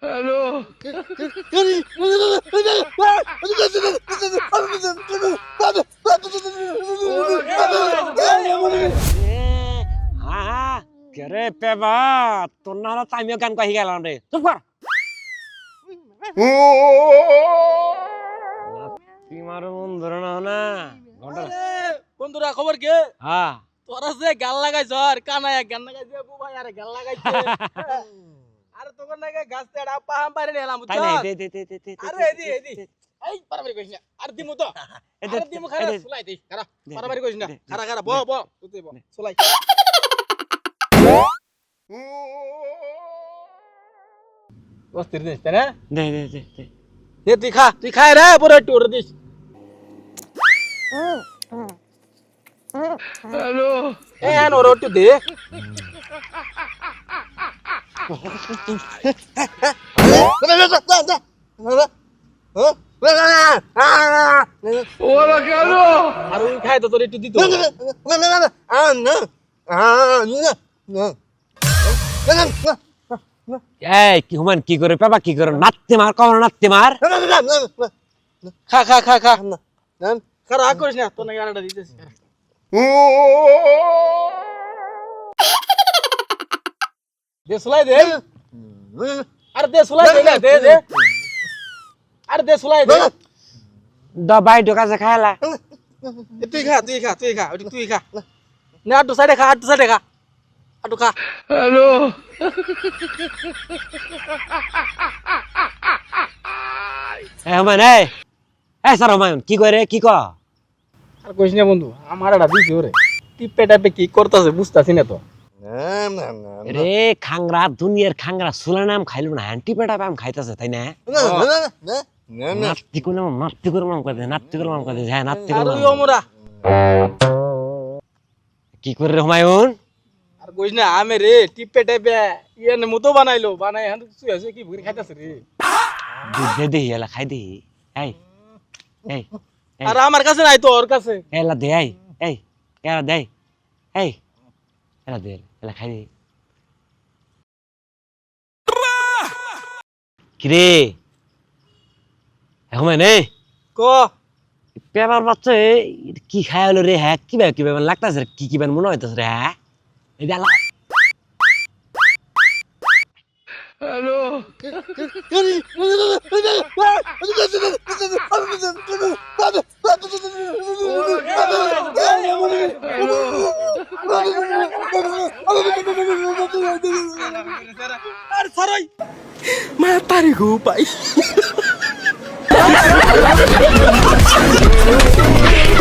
Hello. হ্যাঁ রে পেবা তোর না হলে আমিও গান কহি গেলাম রে চুপ কর তোমার মন ধরে না না বন্ধুরা খবর কে? হ্যাঁ তোরা যে গান লাগাইছ আর কানায় গান লাগাইছে বুবাই আরে গান লাগাইছে। আরে তোর নাকি গাছ তেড়া পাহাম পারে নিলাম তাই বুঝছ? না আরে এদি এই পারাবারি কইছ না আর দিমু তো আরে দিমু খারা সুলাই দেই খারা পারাবারি কইছ না খারা খারা ব তুই ব সুলাই বস্তির দিস তাই না দে দে তুই খা রে পুরো একটু ওরে দিস হ্যালো এ ওরে একটু দে ওরা কেন আর ওই খাই তো তোর একটু দিত এই কি হুমান কি করে পেবা কি করে নাচতে মার কখন নাচতে মার খা খারা করিস না তোর নাকি আরেকটা দিতেছি দে সুলাই দে আরে দে সুলাই দে দে আরে দে সুলাই দে দবাই ঢোকাছে খাইলা তুই খা ওটা তুই খা না আটু সাইডে খা আটু খা হ্যালো হুমান এই স্যার হুমায়ুন কি করে কি ক আর কইস না বন্ধু আমার একটা দিছি ওরে টিপে টাপে কি করতেছে বুঝতাছি না তো রে খাংরা দুনিয়ার খাংরা সুলা নাম খাইলো না হ্যান্টি পেটা পাম খাইতাছে তাই না নাত্তি করে মাম করে হ্যাঁ নাত্তি আর করে ওই ওমরা কি করে রে হুমায়ুন আর কইস না আমি রে টিপে টাপে ইয়ে মতো বানাই হান তুই আছে কি ভুরি খাইতাছে রে দে দে এলা খাই দে এই এই আর আমার কাছে নাই তো ওর কাছে এলা দে এই এলা দে এই এলা দে এলা খাই দে কিরে হুমায়ুন ক পেপার বাচ্চা কি খাই হলো রে হ্যাঁ কিভাবে লাগতাছে কি মনে হইতাছে রে হ্যাঁ এই দেলা হ্যালো আর সারাই মা তারি গো পাই